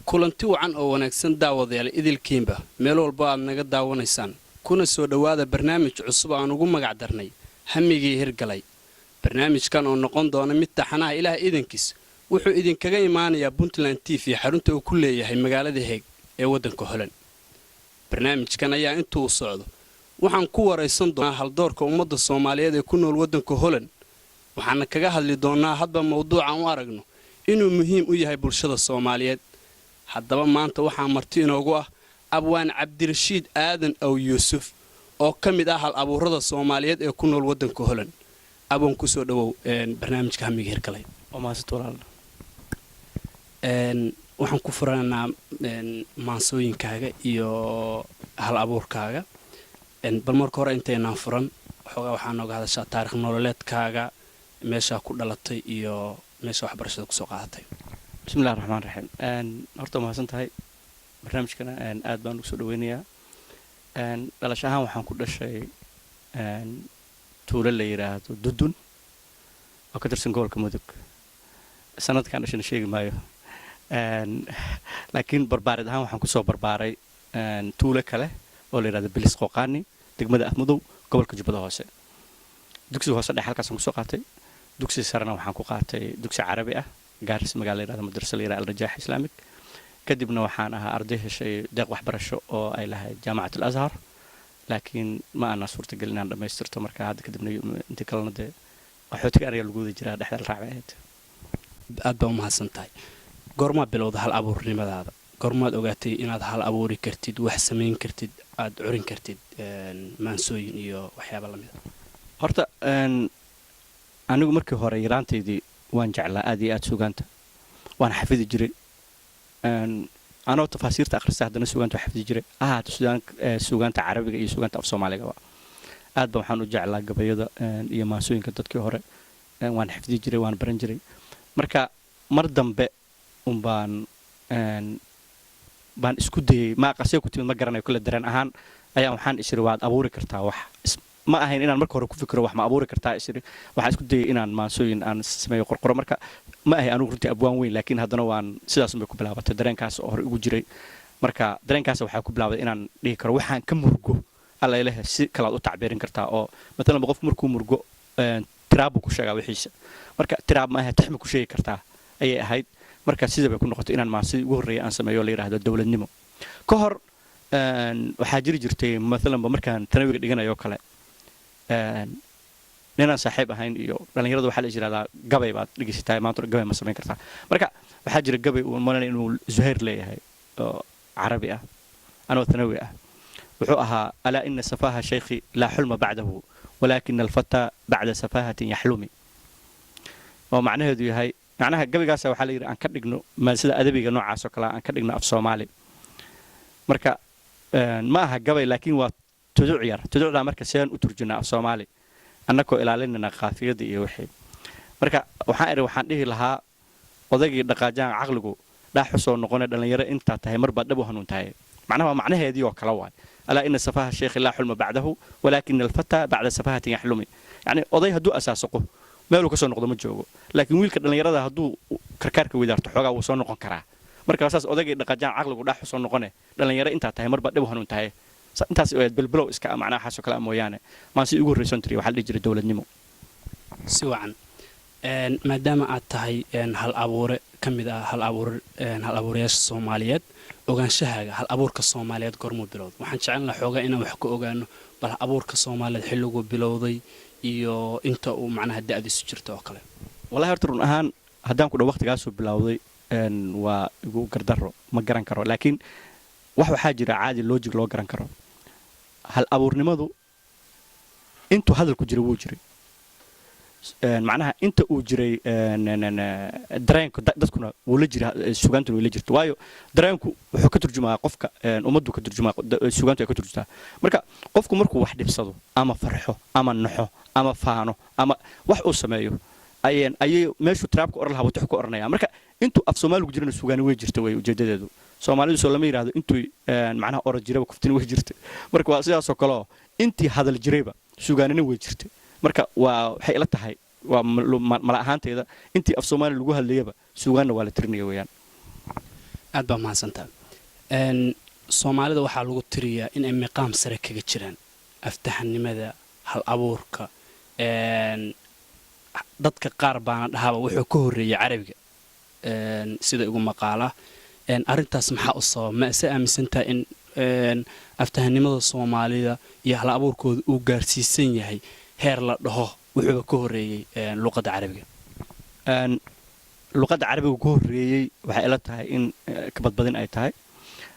kulanti wacan oo wanaagsan daawadayaal idilkiinba meel walba aad naga daawanaysaan kuna soo dhawaada barnaamij cusub aan ugu magac darnay hamigii hirgalay barnaamijkan oo noqon doona mid taxanaha ilaah idankiis wuxuu idinkaga imaanayaa Puntland TV xarunta uu ku leeyahay magaalada Heeg ee wadanka Holland barnaamijkan ayaa intuu socdo waxaan ku wareysan doonaa haldoorka ummadda Soomaaliyeed ee ku nool wadanka Holland waxaan kaga hadli doonaa hadba mowduucan u aragno inuu muhiim u yahay bulshada Soomaaliyeed haddaba maanta waxaan marti inoogu ah abwaan Cabdirashiid Aadan aw Yuusuf oo ka mid ah hal abuurada Soomaaliyeed ee ku nool wadanka Holland abon ku soo dhawow barnaamijka hamigii hirgalay oo maasad walaal waxaan ku furaanaa maansooyinkaaga iyo hal abuurkaaga bal marka hore inteenaan furan xogaa waxaan nooga hadashaa taariikh nololeedkaaga meesha ku dhalatay iyo meesha waxbarashada ku soo qaadatay bismillaahir rahmaanir rahiim horta ma hasantahay barnaamijkana aad baan ugu soo dhaweynayaa dhalashahan waxaan ku dhashay tuulo la yiraahdo Dudun oo ka tirsan gobolka Mudug sanadkan dhashana sheegi maayo laakiin barbaarid ahaan waxaan ku soo barbaaray tuulo kale oo la yiraahdo Bilis Qoqani degmada Afmadow gobolka Jubbada Hoose dugsiga hoose dhexe halkaas aan ku soo qaatay dugsiga sarena waxaan ku qaatay dugsi Carabi ah gaaris magaalada madrasa la yiraahdo Al-Rajaax Islaamic kadibna waxaan ahaa arday heshay deeq waxbarasho oo ay lahayd Jaamacad Al-Azhar laakiin ma ana suurtagal inaan dhameystirto marka hadda kadibna inta kalena de qaxootiga ariga lagu wada jiraa dhexda raacayd aad baa u mahadsantahay goorma bilowda hal abuurnimadaada goormaad ogaatay inaad hal abuuri kartid wax sameyn kartid aad curin kartid maansooyin iyo waxyaabo la mid ah horta anigu markii hore yaraanteedii waan jeclaa aad iyo aad suugaanta waan xafidi jiray anoo tafaasiirta akhrista haddana suugaanta xafidi jiray suugaanta carabiga iyo suugaanta af soomaaliga aad baan waxaan u jeclaa gabayada iyo maansooyinka dadkii hore waan xafidi jiray waan baran jiray marka mar dambe baan isku dayay ma qasay ku timid ma garanayo kala dareen ahaan ayaa waxaan isiri waad abuuri kartaa wax ma ahayn inaan marka hore ku fikiro wax ma abuuri kartaa isiri waxaan isku dayay inaan maansooyin aan sameeyo qorqoro marka ma ahay anigu runtii abwaan weyn laakiin haddana waan sidaas u ku bilaabatay dareenkaas oo hore ugu jiray marka dareenkaas waxaa ku bilaabay inaan dhihi karo waxaan ka murgo alla ilaah si kala u tacbiirin kartaa oo midna qof markuu murgo tiraab ku sheegaa wixiisa marka tiraab ma aha taxmi ku sheegi kartaa ayay ahayd marka sida bay ku noqotay inaan maasi ugu horeeyay aan sameeyo la yiraahdo dawladnimo ka hor waxaa jirtay midna markaan tanawiga dhiganayo kale ninaan saaxiib ahayn iyo dhalinyaradu waxa la yiraahdaa gabay baad dhigisatay maanta gabay ma sameyn kartaa marka waxaa jira gabay uu malan inuu Zuhair leeyahay oo carabi ah anoo tanawi ah wuxuu ahaa ala inna safaha shaykhi la hulma ba'dahu walakin al-fata ba'da safahatin yahlumi oo macnaheedu yahay macnaha gabaygaas waxa la yiraahdaa aan ka dhigno ma sida adabiga noocaas oo kale aan ka dhigno af Soomaali marka ma aha gabay laakiin waa tuduucda marka seen u turjunaa af Soomaali annagoo ilaalinayna qaafiyada iyo wixii marka waxaan dhihi lahaa odagii dhaqaajaan aqligu dhaaxu soo noqonay dhalinyaro inta tahay marba dhab u hanuuntahay macnaheedii oo kala waay ala inna safaha shaykh la hulma ba'dahu walakin al-fata ba'da safahatin yahlumi yani oday haduu asaasaqo meel ka soo noqdo ma joogo laakiin wiilka dhalinyarada haduu karkaarka wadaarto xogaa uu soo noqon karaa marka saas odagii dhaqaajaan aqligu dhaaxu soo noqonay dhalinyaro inta tahay marba dhab u hanuuntahay intaas oo bilbilow iska macnaha xaso kala mooyaane ma si ugu horeysan tiri waxa la jiray dawladnimo si wacan maadaama aad tahay hal abuure kamid ah hal abuurayaasha Soomaaliyeed ogaanshahaga hal abuurka Soomaaliyeed goormuu bilowday waxaan jecelnahay xoogaa inaan wax ka ogaano bal abuurka Soomaaliyeed xilligu bilowday iyo inta uu macnaha da'diisu jirto oo kale wallahi horta run ahaan haddaan ku dhaw waqtigaas uu bilowday waa igu gardaro ma garan karo laakiin waxa jira caadi logic loo garan karo hal abuurnimadu intuu hadalku jiro wuu jiray macnaha inta uu jiray dareenku dadkuna wuu la jiraa suugaantu way la jirto waayo dareenku wuxuu ka turjumaa qofka ummaddu ka turjumaa suugaantu ay ka turjuntaa marka qofku markuu wax dhibsado ama farxo ama naxo ama faano ama wax uu sameeyo ayay meeshu traabka oran lahaa wuxuu ku oranaya marka intuu af Soomaaligu jirana suugaan way jirto way ujeedadeedu Soomaalidu soo lama yiraahdo intuu macnaha oran jiraba kuftin way jirto marka waa sidaas oo kale intii hadal jirayba suugaanina way jirto marka waa waxay ila tahay waa mala ahaanteeda intii af Soomaali lagu hadlayaba suugaanna waa la tirinayo weeyaan aad baa mahadsantaa soomaalida waxaa lagu tiriyaa inay miqaam sare kaga jiraan aftahanimada hal abuurka dadka qaar baana dhahaaba wuxuu ka horreeyay carabiga sida igu maqaala arrintaas maxaa u sababa ma ise aaminsantaha in aftahanimada soomaalida iyo hal abuurkooda uu gaarsiisan yahay heer la dhaho wuxuuba ka horreeyey luqadda carabiga luqadda carabiga ka horreeyey waxay ila tahay in ka badbadin ay tahay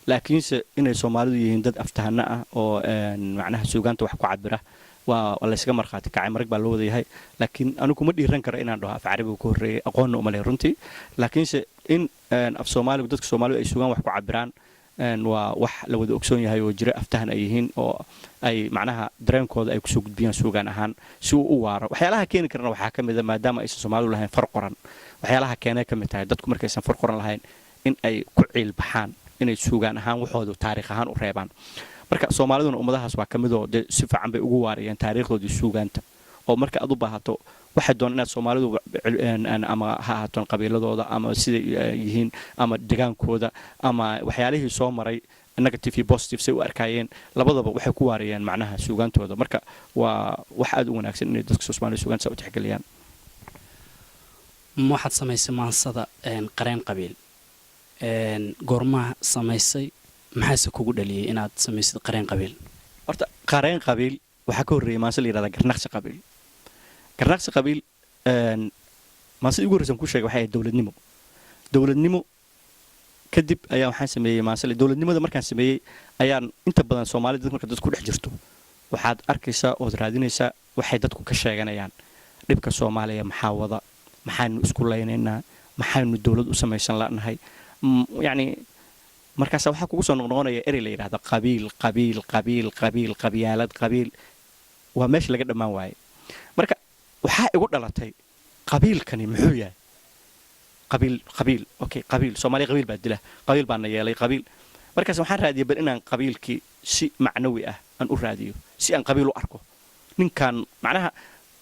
laakiinse inay soomaalidu yihiin dad aftahano ah oo macnaha suugaanta wax ku cabira waa laysaga markhaati kacay marag baa loo wada yahay laakiin anigu kuma dhiiran karo inaan dhaho af carabiga ka horreeyey aqoonna uma leh runtii laakiinse in af soomaaligu dadka soomaalidu ay suugaan wax ku cabiraan waa wax la wada ogsoon yahay oo jira aftahan ay yihiin oo ay macnaha dareenkooda ay kusoo gudbiyaan suugaan ahaan si uu u waaro waxyaalaha keeni karana waxaa ka mida maadaama aysan soomaalidu lahayn far qoran waxyaalaha keenay ka mid tahay dadku markaysan far qoran lahayn in ay ku ciil baxaan inay suugaan ahaan waxoodu taariikh ahaan u reebaan marka soomaaliduna ummadahaas waa ka midoo dee si fiican bay ugu waarayeen taariikhdoodii suugaanta oo marka aad u baahato waxay doon inaad soomaalidu ama ha ahaaton qabiiladooda ama siday yihiin ama degaankooda ama waxyaalihii soo maray negative iyo positive say u arkaayeen labadaba waxay ku waarayeen macnaha suugaantooda marka waa wax aad u wanaagsan inay dadka soomaalida suugaanta saa u tixgeliyaan waxaad samaysay maansada qareen qabiil goormaha samaysay maxaase kugu dhaliyey inaad samaysid qareen qabiil horta qareen qabiil waxaa ka horreeyay maanse la yidhahdaa garnaqsi qabiil garnaqsi qabiil maansada ugu horreysan ku sheegay waxay ahayd dowladnimo kadib ayaa waxaan sameeyey maansale dowladnimada markaan sameeyey ayaan inta badan soomaalida marka dadku dhex jirto waxaad arkaysaa ood raadinaysaa waxay dadku ka sheeganayaan dhibka soomaaliya maxaa wada maxaanu isku laynaynaa maxaanu dowlad u samaysan la'nahay yacni markaasa waxaa kugu soo noqnoqonaya erey la yidhahdo qabyaalad qabiil waa meesha laga dhammaan waaye marka waxaa igu dhalatay qabiilkani muxuu yahay qabiil okay qabiil soomaaliya qabiil baa dila qabiil baana yeelay qabiil markaas waxaan raadiyay bal inaan qabiilkii si macnawi ah aan u raadiyo si aan qabiil u arko ninkan macnaha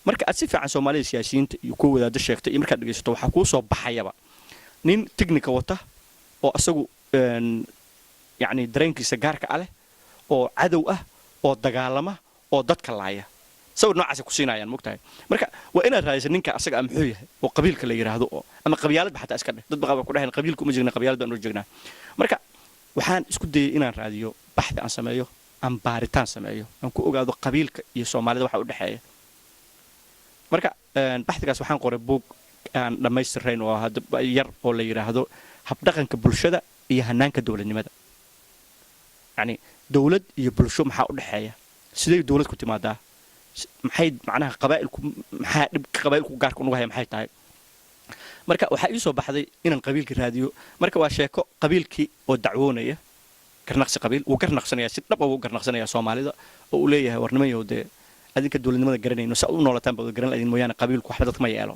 marka aad si fiican soomaalida siyaasiyiinta iyo kuwa wadaadda sheegtay iyo markaad dhegaysato waxaa kuu soo baxayaba nin technica wata oo asagu yacni dareenkiisa gaarka ah leh oo cadow ah oo dagaalama oo dadka laaya sawir noocaasay ku siinayaan mogtahay marka waa inaad raadisa ninka asaga ah muxuu yahay oo qabiilka la yidhaahdo oo ama qabyaaladba xataa iska dheh dad baqaba ku dhahayn qabiilka uma jeegna qabyaalad baan u jeegnaa marka waxaan isku dayay inaan raadiyo baxdi aan sameeyo aan baaritaan sameeyo aan ku ogaado qabiilka iyo soomaalida waxa u dhexeeya marka baxdigaas waxaan qoray buug aan dhammaystirayn oo yar oo la yidhaahdo habdhaqanka bulshada iyo hanaanka dowladnimada yacni dowlad iyo bulsho maxaa u dhexeeya siday dowlad ku timaadaa maxay macnaha qabaa'ilku maxaa dhibka qabaa'ilku gaarka unugu haya maxay tahay marka waxaa ii soo baxday inaan qabiilkii raadiyo marka waa sheeko qabiilkii oo dacwoonaya garnaqsi qabiil wuu garnaqsanaya si dhab ah wuu garnaqsanaya soomaalida oo uu leeyahay warnimayo dee adinka dowladnimada garanayno saa u noolataan baad garan lahaydin mooyaane qabiilku waxba dadka ma yeelo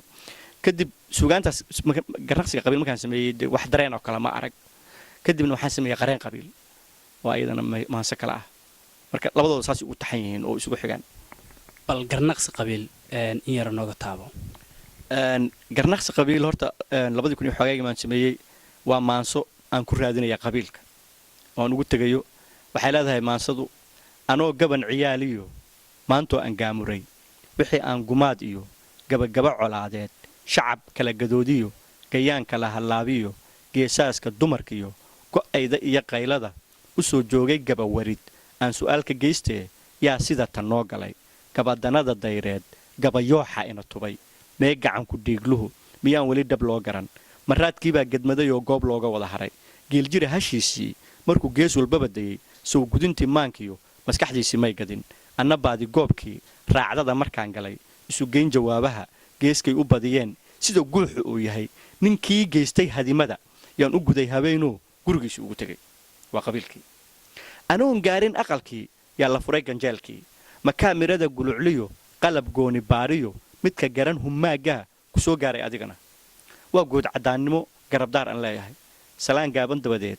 kadib suugaantaas garnaqsiga qabiil markaan sameeyey dee wax dareen oo kale ma arag kadibna waxaan sameeyey qareen qabiil oo iyadana maanse kale ah marka labadooda saas ugu taxan yihiin oo isugu xigaan bal garnaqsi qabiil in yara nooga taabo garnaqsi qabiil horta 2000 xoogayga maan sameeyey waa maanso aan ku raadinaya qabiilka oo aan ugu tegayo waxay leedahay maansadu anoo gaban ciyaaliyo maantoo aan gaamuray wixii aan gumaad iyo gabagaba colaadeed shacab kala gadoodiyo gayaan kala hallaabiyo geesaaska dumarkiyo go'ayda iyo qaylada u soo joogay gabawarid aan su'aalka geystee yaa sida tan noo galay gabadanada dayreed gabayooxa ina tubay mee gacanku dhiigluhu miyaan weli dhab loo garan maraadkiibaa gedmaday oo goob looga wada haray geeljira hashiisii markuu gees walbaba dayey sow gudintii maankiyo maskaxdiisii may gadin anna baadi goobkii raacdada markaan galay isu geyn jawaabaha geeskay u badiyeen sida guuxu uu yahay ninkii geystay hadimada yaan u guday habeenuu gurigiisii ugu tegay waa qabiilkii anoon gaarin aqalkii yaa la furay ganjeelkii makaamirada gulucliyo qalab gooni baariyo midka garan hummaaggaa ku soo gaaray adigana waa guud caddaannimo garabdaar aan leeyahay salaan gaaban dabadeed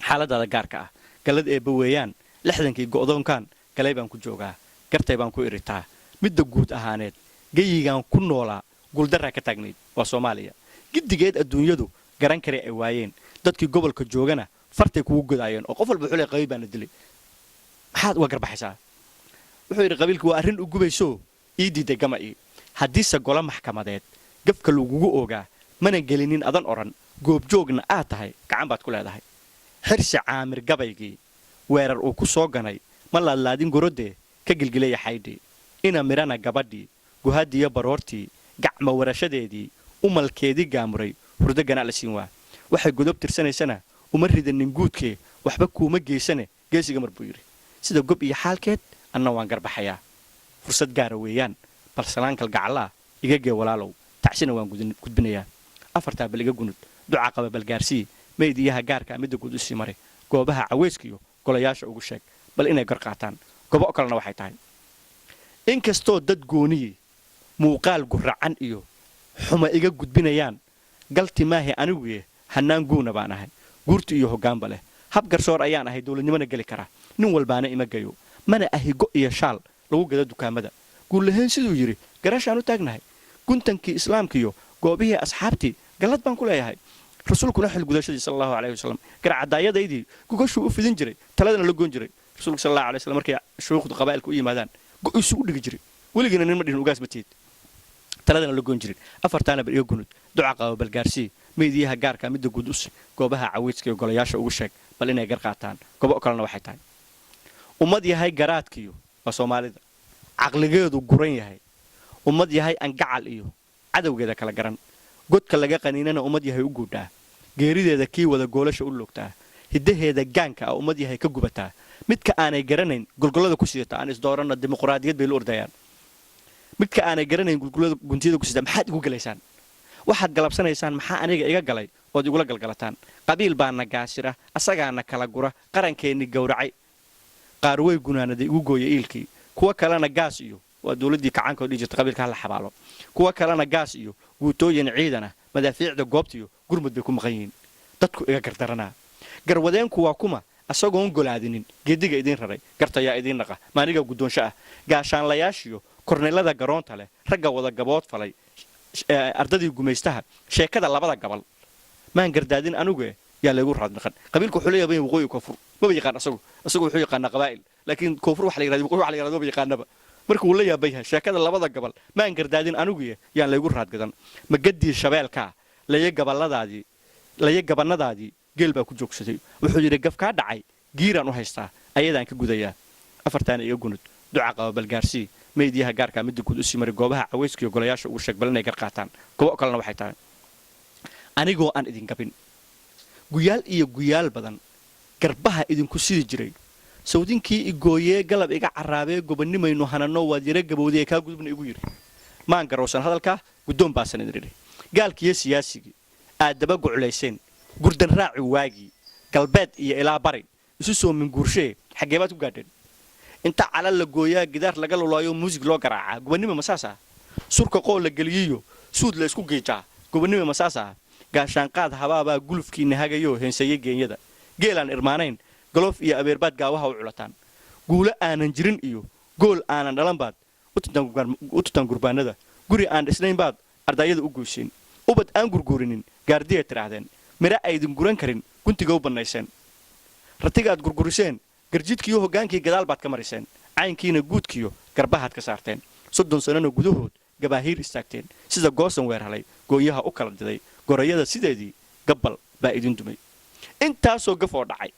xaaladaada gaarka ah gallad eebba weeyaan 60kii go'doonkaan galay baan ku joogaa gartay baan ku iritaa midda guud ahaaneed geyigaan ku noolaa guuldarraa ka taagnayd waa soomaaliya giddigeed adduunyadu garan kare ay waayeen dadkii gobolka joogana fartay kugu godaayeen oo qof walba wuxuu leeyahay qabiil baan la dilay maxaad uga garbaxaysaa wuxuu yidhi qabiilku waa arrin u gubayso ii diiday gama'i haddiise golo maxkamadeed gafka lagugu ogaa mana gelinin adan odhan goobjoogna aad tahay gacan baad ku leedahay xirsi caamir gabaygii weerar uu ku soo ganay ma laadlaadin gorodee ka gilgilaya xaydhii ina midhana gabadhii guhaddiiyo baroortii gacma warashadeedii umalkeedii gaamuray hurdo ganaa la siin waa waxay godob tirsanaysana uma ridanin guudkee waxba kuuma geysane geesiga mar buu yidhi sida gob iyo xaalkeed anna waan garbaxayaa fursad gaara weeyaan balsalaan kalgacallaa iga gee walaalow tacsina waan gudbinayaa afartaa bal iga gunud duca qaba balgaarsii maydiyaha gaarkaa midda guud u sii maray goobaha cawayskiyo golayaasha ugu sheeg bal inay gar qaataan gobo kalena waxay tahay inkastoo dad gooniyey muuqaal guracan iyo xuma iga gudbinayaan galti maahe aniguye hannaan guuna baan ahay guurti iyo hoggaanba leh hab garsoor ayaan ahay dowladnimona geli karaa nin walbaana ima gayo mana ahi go iyo shaal lagu gada dukaamada guullahayn siduu yidhi garaashaan u taagnahay guntankii islaamkiiyo goobihii asxaabtii gallad baan ku leeyahay rasuulkuna xil gudashadii sal allahu calayhi wasalam garcadaayadaydii gugashuu u fidin jiray taladana la goon jiray rasuulka sal allahu alay wasallam markay shuukhdu qabaa'ilka u yimaadaan go'isu u dhigi jiray weligiina nin ma dhihin ugaas ma tiid taladana la goon jiray afartaana bar iga gunud duca qaba balgaarsii meediyaha gaarka midda guud usi goobaha cawayska iyo golayaasha ugu sheeg bal inay gar qaataan gobo kalena waxay tahay ummad yahay garaadkiyo waa soomaalida caqligeedu guran yahay ummad yahay angacal iyo cadowgeeda kala garan godka laga qaniinana ummad yahay u guudhaa geerideeda kii wada goolasha u loogtaa hiddaheeda gaanka ah ummad yahay ka gubataa midka aanay garanayn golgollada ku sidata aan isdooranna dimuqraadiyad bay la ordayaan midka aanay garanayn golgollada guntiyada ku sidata maxaad igu galaysaan waxaad galabsanaysaan maxaa aniga iga galay ood igula galgalataan qabiil baana gaasira asagaana kala gura qarankeenni gowracay qaar way gunaanaday igu gooya iilkii kuwa kalena gaas iyo waa dowladdii kacaanka oo dhihi jirta qabiilka hala xabaalo kuwa kalena gaas iyo guutooyin ciidana madaafiicda goobtiyo gurmud bay ku maqan yihiin dadku iga gardaranaa garwadeenku waa kuma asagoon golaadinin geediga idiin raray gartayaa idiin naqa maaniga guddoonsho ah gaashaanlayaashiyo korneelada garoonta leh ragga wada gabood falay ardadii gumaystaha sheekada labada gabal maan gardaadin anugu yaa laygu raadnaqan qabiilku wuxuu leeyahay waqooyi koonfur maba yaqaan asagu wuxuu yaqaanaa qabaa'il laakiin koonfur wax la yiraahdo waqooyi wax la yiraahdo maba yaqaanaba marka uu la yaabay yahay sheekada labada gabal maan gardaadin anugu yaan laygu raadgadan magadii shabeelka laye gabanadaadii geel baa ku joogsaday wuxuu yidhi gaf kaa dhacay giiraan u haystaa ayadaan ka gudayaa afartaana iga gunud duca qaba balgaarsii meediyaha gaarkaa midda guud u sii maray goobaha cawayskiyo golayaasha ugu sheeg bal inay gar qaataan gobo kalena waxay tahay anigoo aan idin gabin guyaal iyo guyaal badan garbaha idinku sidi jiray sawdinkii igooyee galab iga carraabee gobanimaynu hananno waad yara gabowday ee kaa gudubna igu yidhi maan garowsan hadalkaa guddoon baasan idin idhi gaalkiiyo siyaasigii aad daba guculayseen gurdan raaci waagii galbeed iyo ilaa bari isu soo minguurshee xaggee baad ku gaadheen inta calal la gooyaa gidaar laga lulaayo muusig loo garaacaa gobannimo masaasa surka qool la geliyiyo suud la isku geejaa gobannimo masaasa gaashaanqaad habaabaa gulufkiina hagayoo heenseeyey geenyada geelaan irmaanayn galoof iyo abeerbaad gaawaha u culataan guulo aanan jirin iyo gool aanan dhalan baad u tutaan gurbaanada guri aan dhisnayn baad ardaayada u goyseen ubad aan gurguurinin gaardiyay tidhaahdeen midha aydin guran karin guntiga u bannayseen ratigaad gurguriseen garjidkiiyo hoggaankii gadaal baad ka mariseen caynkiina guudkiyo garbahaad ka saarteen 30 sannana gudahood gabaahiir istaagteen sida goosan weerhalay gooyaha u kala diday gorayada sideedii gabbal baa idin dumay intaasoo gaf oo dhacay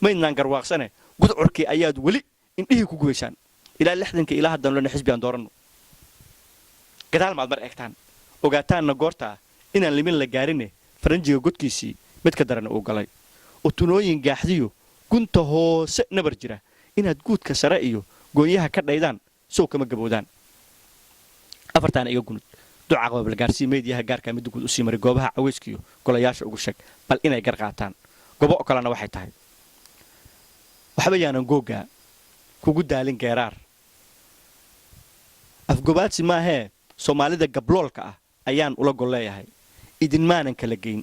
maydnaan garwaaqsane gudcurkii ayaad weli indhihii ku gubaysaan ilaa 60 ilaa haddan lona xisbi aan dooranno gadaal maad mar eegtaan ogaataanna goortaa inaan limin la gaarine faranjiga godkiisii mid ka darana uu galay oo tunooyin gaaxdiyo gunta hoose nabar jira inaad guudka sare iyo gooyaha ka dhaydaan sow kama gaboodaan afartaana iga gunud duca qaba balgaarsii meediyaha gaarkaa midda guud u sii maray goobaha cawayskiyo golayaasha ugu sheeg bal inay gar qaataan gobo kalena waxay tahay waxba yaanan googaa kugu daalin geeraar afgobaadsi maahee soomaalida gabloolka ah ayaan ula gol leeyahay idinmaanan kala geyn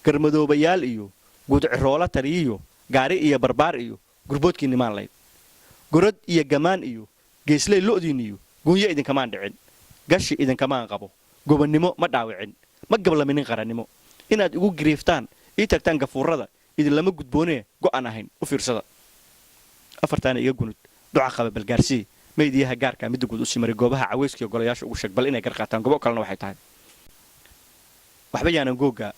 garmadoobayaal iyo guudciroola tariyiyo gaari iyo barbaar iyo gurboodkii nimaan layd gorod iyo gamaan iyo geesley lo'diin iyo guunyo idinkamaan dhicin gashi idinkamaan qabo gobannimo ma dhaawicin ma gablaminin qarannimo inaad igu gariiftaan ii tagtaan gafuurada idin lama gudboonee go'an ahayn u fiirsada afartaana iga gunud duca qaba balgaarsii maydiyaha gaarka midda guud u simaray goobaha caweyskiyo golayaasha ugu sheeg bal inay gar qaataan gobo kalena waxay tahay waxba yaanan googa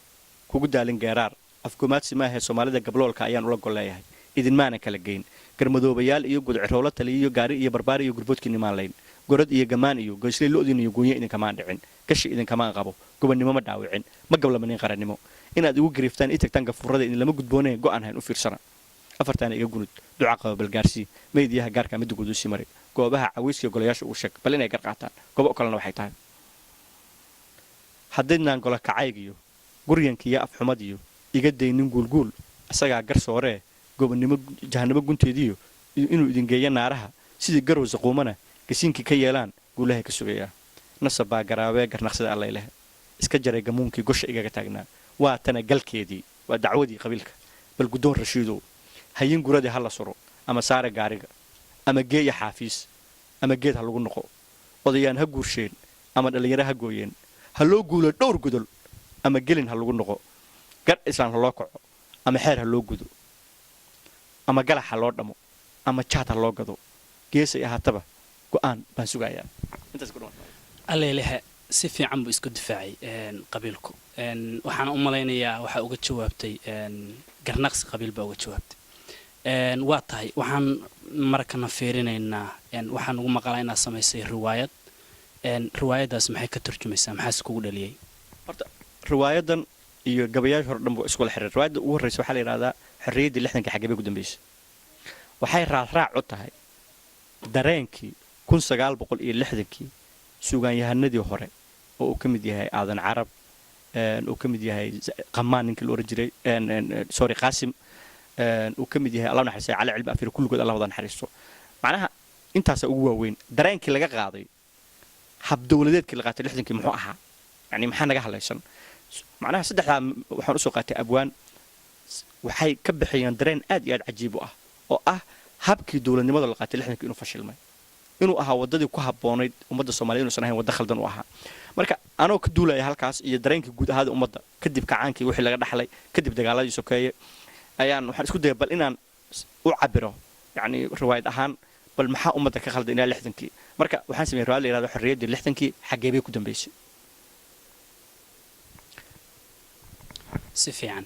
kugu daalin geeraar afkumaadsi maahee soomaalida gabloolka ayaan ula gol leeyahay idinmaana kala geyn garmadoobayaal iyo gudcirowlo taliya iyo gaari iyo barbaari iyo gurboodkiinimaan layn gorad iyo gamaan iyo goysley lo'diin iyo goonyo idinkamaan dhicin gashi idinkamaan qabo gobonnimo ma dhaawicin ma gablamanin qarannimo inaad igu gariiftaan ii tagtaan gafuurada idin lama gudboonee go'an hayn u fiirsana afartaana iga gunud duca qaba balgaarsii maydiyaha gaarka midda guud u sii maray goobaha caweyskiyo golayaasha ugu sheeg bal inay gar qaataan gobo kalena waxay tahay haddaydnaan gola kacaygiyo guryankiiyo afxumadiyo iga daynin guulguul isagaa gar sooree gobonnimo jahanabo gunteediyo inuu idin geeyo naaraha sidii garow saquumana gasiinkii ka yeelaan guulahay ka sugayaa nasab baa garaabee garnaqsida allayleh iska jaray gamuunkii gosha igaga taagnaa waa tana galkeedii waa dacwadii qabiilka bal guddoon rashiidow hayin guradii ha la suro ama saare gaariga ama geeya xaafiis ama geed ha lagu noqo odayaan ha guursheen ama dhallinyaro ha gooyeen ha loo guulo dhowr gudol ama gelin ha lagu noqo gar islaan ha loo kaco ama xeer ha loo gudo ama galax ha loo dhamo ama jaad ha loo gado geesay ahaataba go'aan baan sugayaa allelehe si fiican buu isku difaacay qabiilku waxaan u malaynayaa waxa uga jawaabtay garnaqsi qabiil baa uga jawaabtay waa tahay waxaan markana fiirinaynaa waxaan ugu maqalaa inaad samaysay riwaayad riwaayadaas maxay ka turjumaysaa maxaase kugu dhaliyey horta riwaayadan iyo gabayaasha hore dhan buu iskula xiriir riwaayadda ugu horreysa waxaa la yidhahdaa xorriyaddii lixdankii xaggee ku dambaysay waxay raaraac u tahay dareenkii kii suugaanyahanadii hore oo uu ka mid yahay aadan carab uu ka mid yahay qamaan ninkii la oran jiray sorry qaasim uu ka mid yahay allah naxariistay cali cilmi afir kulligood allah wada naxariisto macnaha intaasaa ugu waaweyn dareenkii laga qaaday hab dowladeedkii la qaatay lixdankii muxuu ahaa yani maxaa naga hadlaysan macnaha saddexdaa waxaan usoo qaatay abwaan waxay ka bixiyeen dareen aad iyo aad cajiib u ah oo ah habkii dowladnimada la qaatay lixdankii inuu fashilmay inuu ahaa waddadii ku habboonayd ummadda soomaaliyed inuusan ahayn wadda khaldan u ahaa marka anoo ka duulaya halkaas iyo dareenkii guud ahaada ummadda kadib kacaankii wixii laga dhaxlay kadib dagaaladii sokeeye ayaan waxaan isku dayay bal inaan u cabiro yacni riwaayad ahaan bal maxaa ummadda ka khaldan ilaa lixdankii marka waxaan sameeyey riwaayad la yidhahdo xorriyaddii lixdankii xaggee bay ku dambaysay si fiican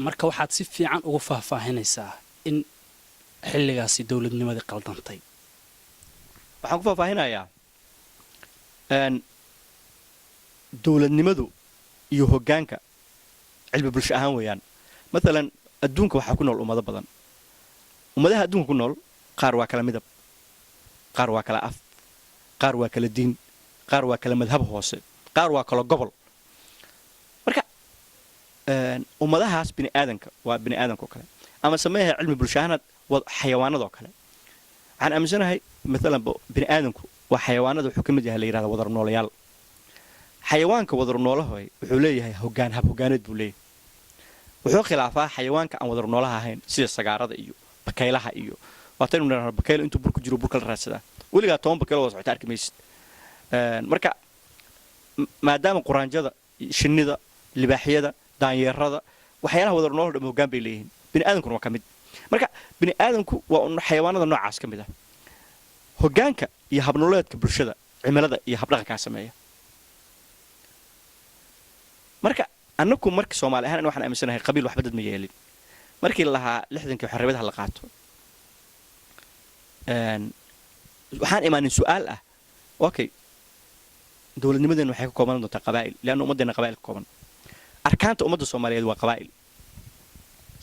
marka waxaad si fiican ugu faahfaahinaysaa in xilligaasi dowladnimadii qaldantay waxaan ku faahfaahinayaa dowladnimadu iyo hoggaanka cilmi bulsho ahaan weeyaan maalan adduunka waxaa ku nool ummado badan ummadaha adduunka ku nool qaar waa kala midab qaar waa kala af qaar waa kala diin qaar waa kala madhab hoose qaar waa kala gobol marka ummadahaas bini'aadanka waa bini'aadanka oo kale ama sameeyaha cilmi bulsho ahaanaad xayawaanadoo kale waxaan aaminsanahay maalan bini'aadanku waa xayawaanada wuxuu ka mid yahay la yidhahda wadar noolayaal xayawaanka wadar noolahoy wuxuu leeyahay hoggaan hab hoggaaneed buu leeyahay wuxuu khilaafaa xayawaanka aan wadar noolaha ahayn sida sagaarada iyo bakaylaha iyo waataynu nidhahno bakayl intuu burku jiro burka la raadsadaa weligaa 10 bakayl wada socota arki maysid marka maadaama quraanjada shinnida libaaxyada daanyeerada waxyaalaha wadar noolaha dham hoggaan bay leeyihiin bini'aadankuna waa ka mid marka bini'aadanku waa xayawaanada noocaas ka mid ah hoggaanka iyo habnololeedka bulshada cimilada iyo habdhaqankaa sameeya marka annagu marka soomaali ahaan waxaan aaminsanahay qabiil waxba dad ma yeelin markii lahaa lixdankii xorriyadaha la qaato waxaan imaanin su'aal ah okay dowladnimadeena waxay ka kooban doontaa qabaa'il leanna ummaddeena qabaa'il ka kooban arkaanta ummadda soomaaliyeed waa qabaa'il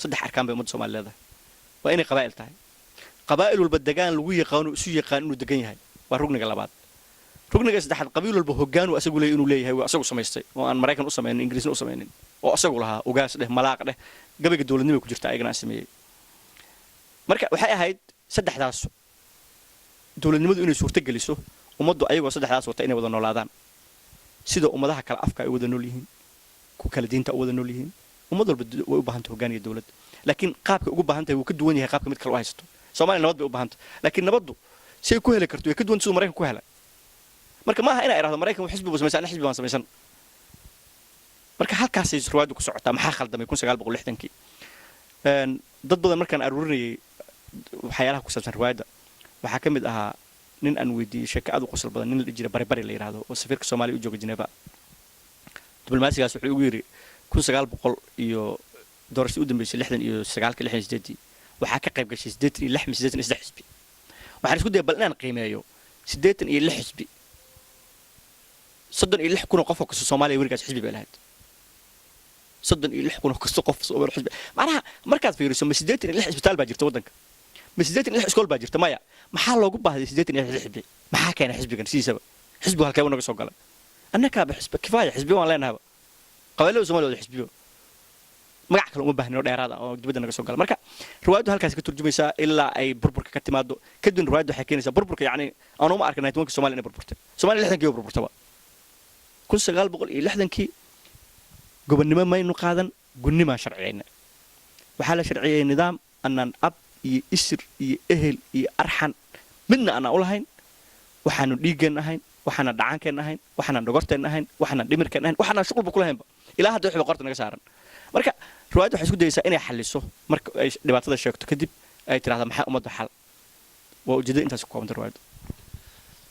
3 arkaan bay ummadda soomaaliyeed leedahay waa inay qabaa'il tahay qabaa'il walba degaan lagu yaqaano isu yaqaan inuu degan yahay waa rugniga labaad rugniga saddexaad qabiil walba hoggaan uu asagu leeyahay inuu leeyahay waa asagu samaystay oo aan maraykan u samaynin ingiriisna u samaynin oo asagu lahaa ugaas dheh malaaq dheh gabayga dowladnimada ku jirta ayagana aan sameeyey marka waxay ahayd saddexdaas dowladnimadu inay suurto geliso ummaddu ayagoo saddexdaas wata inay wada noolaadaan sida ummadaha kale afka ay wada nool yihiin ku kala diinta u wada nool yihiin ummad walba way u baahan tahay hoggaan iyo dowlad laakiin qaabka ugu baahan tahay wuu ka duwan yahay qaabka mid kale u haysto Soomaaliya nabad bay u baahan tahay laakiin nabaddu si ay ku heli karto way ka duwan sidoo Mareykanku ku helay marka ma aha inay iraahdo Mareykan xisbi buu samaysan xisbi baan samaysan marka halkaasay riwaayaddu ku socotaa maxaa khaldamay 1960kii dad badan markaan aruurinayay waxyaalaha ku saabsan riwaayadda waxaa ka mid ahaa nin aan weydiiyey sheeko aad u qosol badan nin la jira bari la yidhaahdo oo safiirka soomaaliya u jooga Geneva diblomaasigaas wuxuu igu yidhi 1900 iyo doorashadii u dambeysay 69 waxaa ka qayb gashay 86 xisbi waxaan isku dayay bal inaan qiimeeyo 86 xisbi 36 kun oo qof oo ka Soomaaliya warigaas xisbi bay lahayd 36 kun oo qof oo xisbi macnaha markaad fiiriso ma 86 isbitaal baa jirta wadanka ma 86 iskool baa jirta maya maxaa loogu baahday 86 xisbi maxaa keenay xisbigan sidiisaba xisbigu halkee uu naga soo galay annaka ba xisbi kifaaya xisbi waan leenahay qabaylada Soomaaliya xisbiyo magac kale uma baahno dheeraad ah oo dibadda naga soo galay marka riwaayaddu halkaas ka turjumaysaa ilaa ay burburka ka timaado kadib riwaayaddu waxay keenaysaa burburka yacni aan uma arkin 19 Soomaaliya inay burburtay Soomaaliya 60kii burburtaba 1960kii gobonnimo maynu qaadan gunnima sharciyeyna waxaa la sharciyey nidaam annaan ab iyo isir iyo ehel iyo arxan midna aan u lahayn waxaanu dhiigeen ahayn waxaana dhacaankeen ahayn waxaana dhogorteen ahayn waxaana dhimirkeen ahayn waxaana shuqulba ku lahaynba ilaa hadda waxba qorta naga saaran marka riwaayaddu waxay isku dayaysaa inay xalliso marka ay dhibaatada sheegto kadib ay tiraahdo maxaa ummadda xal waa ujeedada intaas ku koobanta riwaayaddu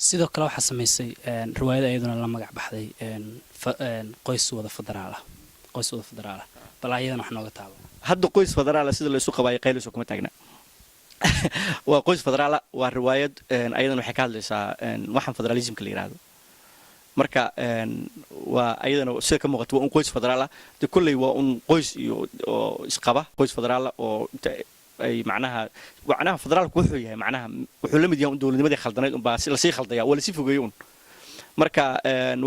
sidoo kale waxaa samaysay riwaayada iyaduna la magac baxday qoys wada federaal ah bal ayadana wax nooga taabo hadda qoys federaal sida la isu qabaayay qayliso kuma taagna waa qoys federaal waa riwaayad ayadana waxay ka hadlaysaa waxaan federalismka la yiraahdo marka waa ayadana sida ka muuqato waa un qoys federaal de kulay waa un qoys iyo isqaba qoys federaal oo ay macnaha federaalku wuxuu yahay macnaha wuxuu la mid yahay dawladnimadii khaldanayd un baa la sii khaldaya wala si fogeeyo un marka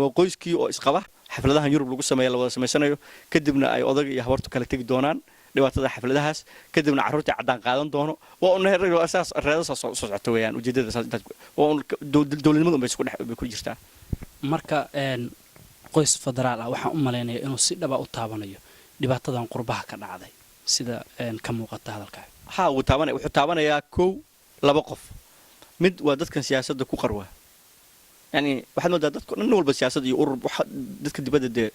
waa qoyskii oo isqaba xafladahan Yurub lagu sameeyo la wada sameysanayo kadibna ay odaga iyo habartu kala tagi doonaan dhibaatada xafladahaas kadibna carruurta cadaan qaadan doono waa un asaas reedaas soo socota weeyaan ujeedada waa un dawladnimadu bay isku dhex ku jirtaa marka qoys federaal ah waxaan u maleynayaa inuu si dhaba u taabanayo dhibaatadan qurbaha ka dhacday sida ka muuqata hadalka wuxuu taabanayaa laba qof mid waa dadkan siyaasadda ku qarwa yani waxaad moodaa dadka dhan walba siyaasad iyo urur dadka dibadda dee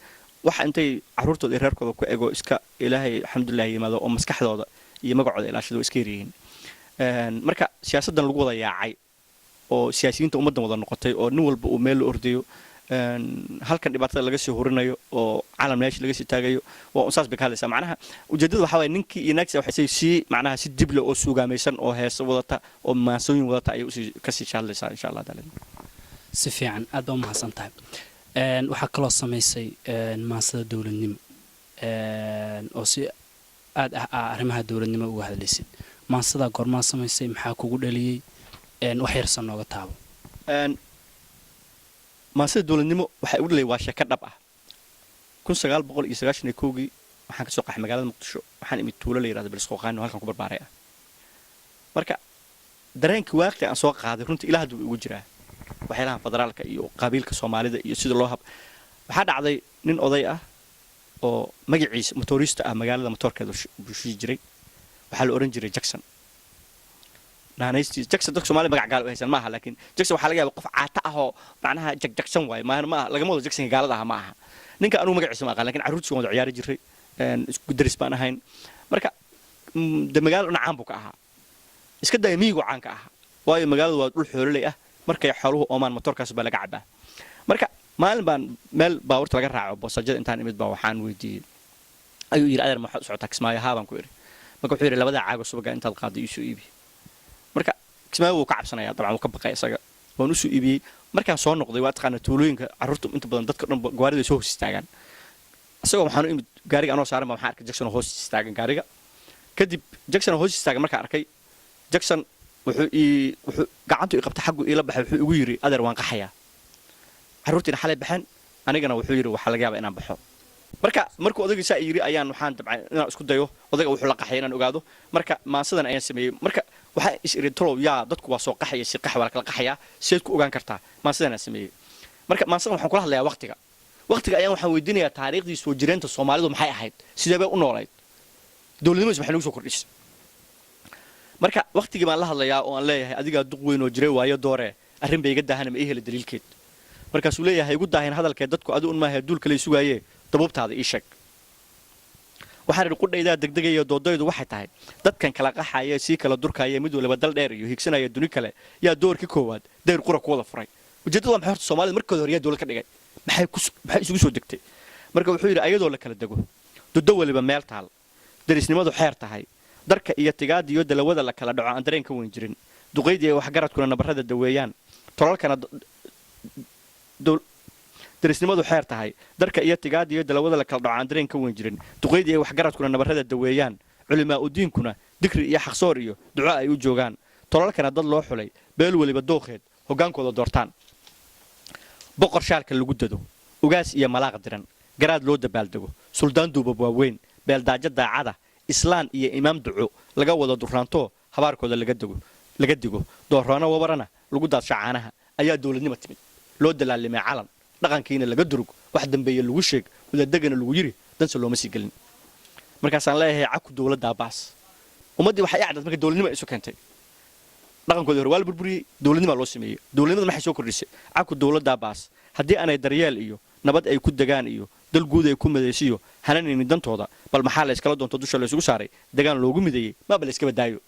waxa intay carruurtooda iyo reerkooda ku ego iska ilaahay alxamdulilah yimaado oo maskaxdooda iyo magacooda ilaashada iska yaryihiin marka siyaasaddan lagu wada yaacay oo siyaasiyiinta ummaddan wada noqotay oo nin walba uu meel la ordayo halkan dhibaatada laga sii hurinayo oo calan meesha laga sii taagayo waa un saas bay ka hadlaysaa macnaha ujeedadu waxaa waye ninkii iyo naagsi waxay sii macnaha si dible oo suugaamaysan oo heeso wadata oo maansooyin wadata ayay usii kasii hadlaysaa insha allah taala si fiican aad baa u mahadsan tahay waxaa kaloo samaysay maansada dawladnimo oo si aad arrimaha dawladnimo uga hadlaysid maansada goormaa samaysay maxaa kugu dhaliyey wax yarsan nooga taabo maansada dawladnimo waxay u dhalay waa sheeko dhab ah 1991kii waxaan ka soo qaxay magaalada Muqdisho waxaan imid tuulo la yiraahdo Belisqooqaan oo halkan ku barbaaray ah marka dareenkii waaqti aan soo qaaday runtii ilaa hadda ugu jiraa waxyaalaha federaalka iyo qabiilka Soomaalida iyo sida loo hab waxa dhacday nin oday ah oo magaciisa motorista ah magaalada motorkeeda buushii jiray waxa la oran jiray Jackson Jackson dadka Soomaaliya magac gaal u haysan maaha laakiin Jackson waxa laga yaabaa qof caata ah oo macnaha Jackson waay ma laga moodo Jackson gaalada ah maaha ninka anu magaciisa ma aqaan laakiin carruurtiisa wada ciyaari jiray isku daris baan ahayn marka de magaalada caan buu ka ahaa iska day miigu caan ka ahaa waayo magaaladu waa dhul xoololey ah markay xooluhu oomaan motorkaas baa laga cabaa marka maalin baan meel baawarta laga raaco boosajada intaan imid baa waxaan weydiiyey ayuu yiri adeer ma socota Kismaayo baan ku iri marka wuxuu yiri labada caago subaga intaad qaaday isu iibi marka Kismaayo wuu ka cabsanaya dabcan wuu ka baqay isaga waan isu iibiyey markaan soo noqday waa taqaana tuulooyinka carruurta inta badan dadka dhan gawaarida soo hoos istaagaan asagoo waxaan u imid gaariga anoo saaran waxaan arkay Jackson hoos istaagan gaariga kadib Jackson hoos istaagan markaan arkay Jackson wuxuu gacantu i qabtay xaggu ila baxay wuxuu igu yiri adeer waan qaxayaa carruurtina xalay baxeen anigana wuxuu yiri waxa laga yaabaa inaan baxo marka odaygiisa yiri ayaan waxaan dabcan inaan isku dayo odayga wuxuu la qaxay inaan ogaado marka maansadan ayaan sameeyay marka waxa is iri tolo yaa dadku waa soo qaxaya si qax wala kala qaxaya seed ku ogaan kartaa maansadan aan sameeyay marka maansadan waxaan kula hadlayaa waqtiga ayaan waxaan weydiinayaa taariikhdii soo jireenta Soomaalidu maxay ahayd sidee bay u noolayd dawladnimadu maxay nagu soo kordhisay marka waqtigii baan la hadlayaa oo aan leeyahay adiga duq weyn oo jiray waayo doore arrin bay iga daahan ma heli daliilkeed markaas uu leeyahay igu daahin hadalkeed dadku adu un ma ahay duul kale sugayee dabuubtaada ii sheeg waxaan idhi qudhaydaa degdegaya doodaydu waxay tahay dadkan kala qaxaya sii kala durkaya mid waliba dal dheer iyo higsanaya duni kale yaa doorkii koowaad dayr qura ku wada furay ujeeddadu waa maxay horta soomaalida markooda hore yaa dowlad ka dhigay maxay isugu soo degtay marka wuxuu yidhi ayadoo la kala dego duddo waliba meel taal darisnimadu xeer tahay darka iyo tigaada iyo dalawada la kala dhaco aan dareen ka weyn jirin duqaydii ay waxgaradkuna nabarrada daweeyaan tolalkana darisnimadu xeer tahay darka iyo tigaada iyo dalawada la kala dhaco aan dareen ka weyn jirin duqaydii ay waxgaradkuna nabarrada daweeyaan culimaa u diinkuna dikri iyo xaqsoor iyo duco ay u joogaan tolalkana dad loo xulay beel waliba dooqeed hoggaankooda doortaan boqor shaalka lagu dado ugaas iyo malaaq diran garaad loo dabaaldego suldaan duubab waaweyn beeldaajo daacada islaan iyo imaam duco laga wada duraanto habaarkooda laga digo doorroona wabarana lagu daadsha caanaha ayaa dowladnimo timid loo dalaalimay calan dhaqankiina laga durug wax dambeeye lagu sheeg wadadegana lagu yiri danse looma sii gelin markaasaan leeyahay caku dowladdaa baas ummaddii waxay acdad marka dowladnimo isu keentay dhaqankooda hore waa la burburiyey dowladnimaa loo sameeyey dowladnimada maxay soo kordhisay caku dowladdaa baas haddii aanay daryeel iyo nabad ay ku degaan iyo dal guud ay ku midaysiyo hananaynin dantooda bal maxaa la iskala doonto dusha la isugu saaray degaan loogu mideeyey maaba la iska badaayo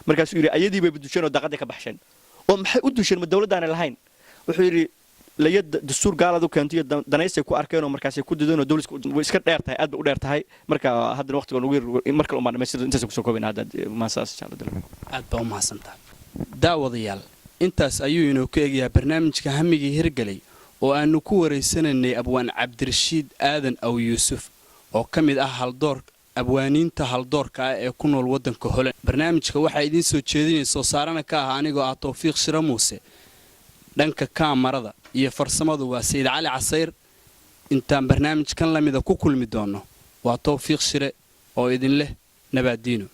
markaasuu yidhi ayadii bay dusheen oo daaqadii ka baxsheen oo maxay u dusheen ma dowladdaanay lahayn wuxuu yidhi laya dastuur gaalaad u keentay iyo danaysay ku arkeen oo markaasay ku dideen oo dowladku way iska dheer tahay aad bay u dheer tahay marka haddana waqtiga ugu yar mar kale umaan dhamaystir intaas ku soo koobina hadda maasaas insha Allah aad baa u mahadsantahay daawadayaal intaas ayuu inoo ka eegayaa barnaamijka hamigii hirgalay oo aanu ku wareysanaynay abwaan cabdirashiid aadan aw yuusuf oo ka mid ah abwaaniinta haldoorka ah ee ku nool waddanka Holland barnaamijka waxaa idiin soo jeedinaya soo saarana ka ah anigoo ah Tawfiiq Shira Muuse dhanka kaamarada iyo farsamadu waa Sayid Cali Casayr intaan barnaamijkan lamida ku kulmi doono waa Tawfiiq Shire oo idin leh nabaadiino